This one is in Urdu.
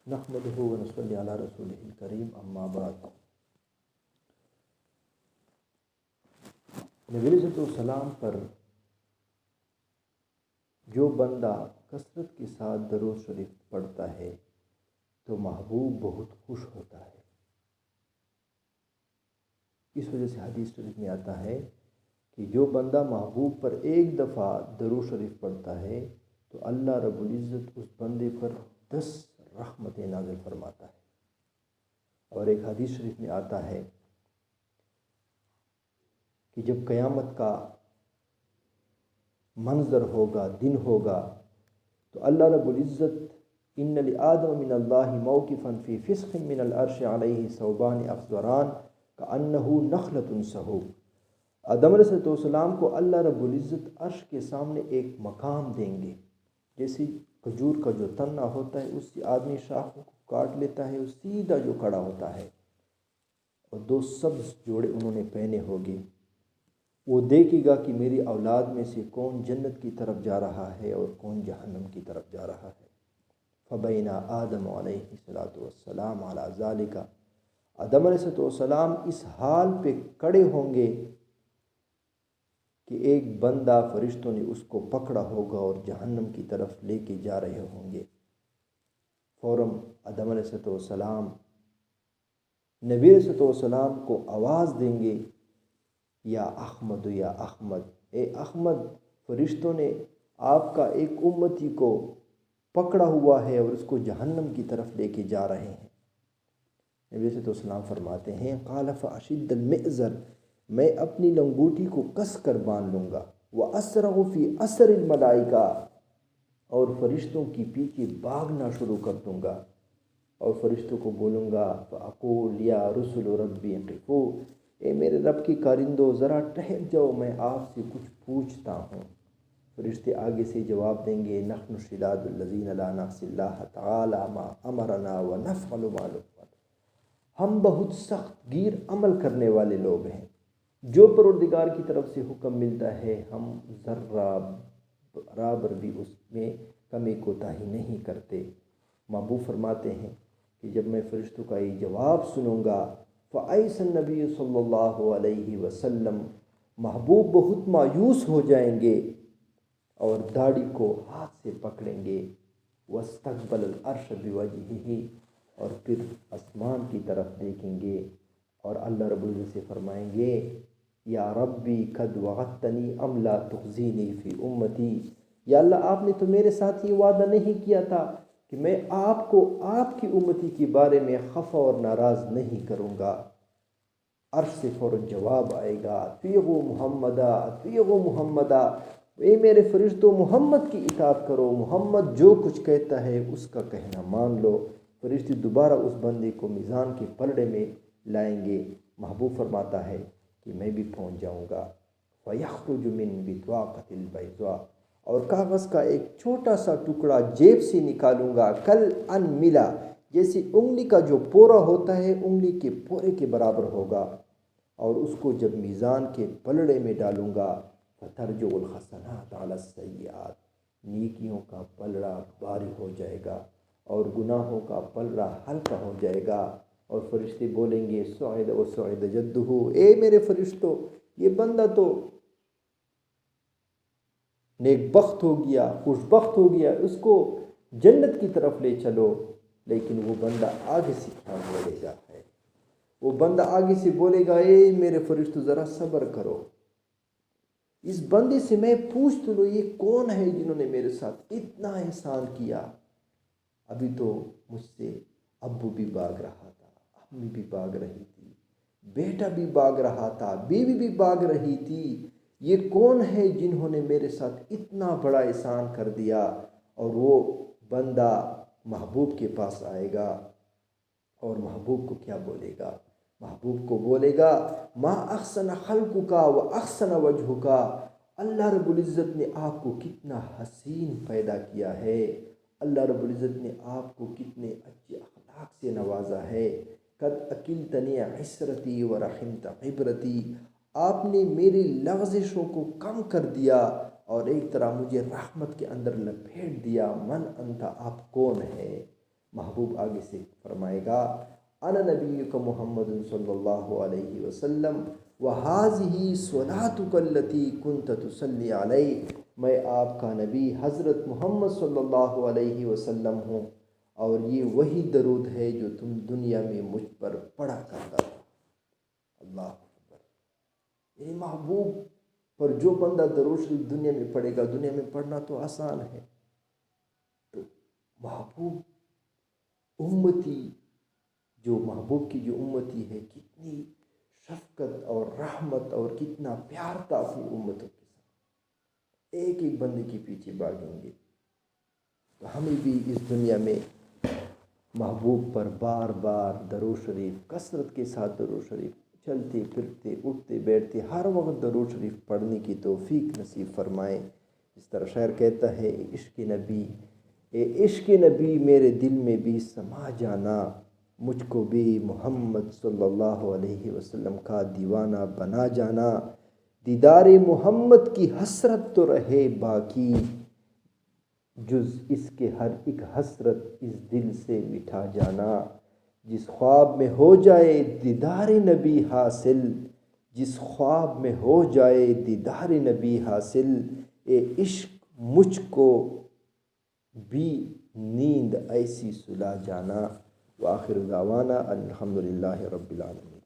نحمدہ و نصلی علی رسولہ الکریم اما بعد۔ نبی علیہ السلام پر جو بندہ کثرت کے ساتھ درود شریف پڑھتا ہے تو محبوب بہت خوش ہوتا ہے۔ اس وجہ سے حدیث شریف میں آتا ہے کہ جو بندہ محبوب پر ایک دفعہ درود شریف پڑھتا ہے تو اللہ رب العزت اس بندے پر 10 رحمتیں نازل فرماتا ہے۔ اور ایک حدیث شریف میں آتا ہے کہ جب قیامت کا منظر ہوگا، دن ہوگا، تو اللہ رب العزت ان لآدم من اللہ موقفا فی فسق من العرش علیہ ثوبان اخضران کأنہ نخلۃ صحوب۔ آدم علیہ السلام کو اللہ رب العزت عرش کے سامنے ایک مقام دیں گے، جیسے کھجور کا جو تنا ہوتا ہے اس سے آدمی شاخوں کو کاٹ لیتا ہے، وہ سیدھا جو کھڑا ہوتا ہے، اور 2 سبز جوڑے انہوں نے پہنے ہوگے۔ وہ دیکھے گا کہ میری اولاد میں سے کون جنت کی طرف جا رہا ہے اور کون جہنم کی طرف جا رہا ہے۔ فبین آدم علیہ السلام علی ذالک، آدم علیہ السلام اس حال پہ کھڑے ہوں گے کہ ایک بندہ فرشتوں نے اس کو پکڑا ہوگا اور جہنم کی طرف لے کے جا رہے ہوں گے۔ فوراً آدم علیہ السلام نبی علیہ السلام کو آواز دیں گے، یا احمد یا احمد، اے احمد، فرشتوں نے آپ کا ایک امتی کو پکڑا ہوا ہے اور اس کو جہنم کی طرف لے کے جا رہے ہیں۔ نبی علیہ السلام فرماتے ہیں قال فاشد المئزر، میں اپنی لنگوٹی کو کس کر باندھ لوں گا، واسرع فی اثر الملائکہ، اور فرشتوں کی پیچھے بھاگنا شروع کر دوں گا، اور فرشتوں کو بولوں گا فاقول یا رسل ربی قفو، اے میرے رب کی کارندوں ذرا ٹھہر جاؤ، میں آپ سے کچھ پوچھتا ہوں۔ فرشتے آگے سے جواب دیں گے نحن شداد الذین لا نعصی اللہ تعالی ما امرنا ونفعل ما نؤمر، ہم بہت سخت گیر عمل کرنے والے لوگ ہیں، جو پروردگار کی طرف سے حکم ملتا ہے ہم ذرہ برابر بھی اس میں کمی کوتاہی نہیں کرتے۔ محبوب فرماتے ہیں کہ جب میں فرشتوں کا یہ جواب سنوں گا فَأَيْسَ النبی صلی اللہ علیہ وسلم، محبوب بہت مایوس ہو جائیں گے اور داڑھی کو ہاتھ سے پکڑیں گے، وَاسْتَقْبَلَ الْعَرْشَ بِوَجْهِهِ، اور پھر آسمان کی طرف دیکھیں گے اور اللہ رب العزت سے فرمائیں گے یا ربی قد وعدتنی ام لا تخزینی فی امتی، یا اللہ آپ نے تو میرے ساتھ یہ وعدہ نہیں کیا تھا کہ میں آپ کو آپ کی امتی کے بارے میں خفا اور ناراض نہیں کروں گا۔ عرش سے فوراً جواب آئے گا اطیعوا محمدا اطیعوا محمدا، اے میرے فرشتوں محمد کی اطاعت کرو، محمد جو کچھ کہتا ہے اس کا کہنا مان لو۔ فرشتے دوبارہ اس بندے کو میزان کے پلڑے میں لائیں گے۔ محبوب فرماتا ہے کہ میں بھی پہنچ جاؤں گا، فَيَخْرُجُ مِن بِطْوَاقَةِ الْبَيْضَاء، اور کاغذ کا ایک چھوٹا سا ٹکڑا جیب سے نکالوں گا، کل ان ملا، جیسے انگلی کا جو پورا ہوتا ہے انگلی کے پورے کے برابر ہوگا، اور اس کو جب میزان کے پلڑے میں ڈالوں گا فَتَرْجُعُ الْحَسَنَاتُ عَلَى السَّيِّئَاتِ، نیکیوں کا پلڑا بھاری ہو جائے گا اور گناہوں کا پلڑا ہلکا ہو جائے گا، اور فرشتے بولیں گے سعد و سعد جدہ، اے میرے فرشتوں یہ بندہ تو نیک بخت ہو گیا، خوش بخت ہو گیا، اس کو جنت کی طرف لے چلو۔ لیکن وہ بندہ آگے سے کیا بولے گا ہے، وہ بندہ آگے سے بولے گا اے میرے فرشتوں ذرا صبر کرو، اس بندے سے میں پوچھ تو لو یہ کون ہے جنہوں نے میرے ساتھ اتنا احسان کیا۔ ابھی تو مجھ سے ابو بھی بھاگ رہا تھا، امی بھی بھاگ رہی تھی، بیٹا بھی بھاگ رہا تھا، بیوی بھی بھاگ رہی تھی، یہ کون ہے جنہوں نے میرے ساتھ اتنا بڑا احسان کر دیا۔ اور وہ بندہ محبوب کے پاس آئے گا اور محبوب کو کیا بولے گا، محبوب کو بولے گا ما احسن خلقک و احسن وجہک، اللہ رب العزت نے آپ کو کتنا حسین پیدا کیا ہے، اللہ رب العزت نے آپ کو کتنے اچھے اخلاق سے نوازا ہے، قد اکلتنی عسرتی و رحمت عبرتی، آپ نے میری لغزشوں کو کم کر دیا اور ایک طرح مجھے رحمت کے اندر لپیٹ دیا۔ من انت، آپ کون ہے؟ محبوب آگے سے فرمائے گا انا نبیک محمد صلی اللہ علیہ وسلم وہذہ صلاتک التی کنت تصلی علیہ، میں آپ کا نبی حضرت محمد صلی اللہ علیہ وسلم ہوں، اور یہ وہی درود ہے جو تم دنیا میں مجھ پر پڑھا کرتا تھا۔ اللہ اکبر۔ یعنی محبوب پر جو بندہ درود شریف دنیا میں پڑھے گا، دنیا میں پڑھنا تو آسان ہے، تو محبوب امتی، جو محبوب کی جو امتی ہے، کتنی شفقت اور رحمت اور کتنا پیار تھا اپنی امتوں کے ساتھ، ایک ایک بندے کے پیچھے بھاگیں گے۔ تو ہمیں بھی اس دنیا میں محبوب پر بار بار درود شریف، کثرت کے ساتھ درود شریف، چلتے پھرتے اٹھتے بیٹھتے ہر وقت درود شریف پڑھنے کی توفیق نصیب فرمائے۔ اس طرح شاعر کہتا ہے عشق نبی، اے عشق نبی میرے دل میں بھی سما جانا، مجھ کو بھی محمد صلی اللہ علیہ وسلم کا دیوانہ بنا جانا، دیدار محمد کی حسرت تو رہے باقی، جز اس کے ہر ایک حسرت اس دل سے مٹا جانا، جس خواب میں ہو جائے دیدار نبی حاصل، جس خواب میں ہو جائے دیدار نبی حاصل، اے عشق مجھ کو بھی نیند ایسی سلا جانا۔ وآخر دعوانا الحمدللہ رب العالمین۔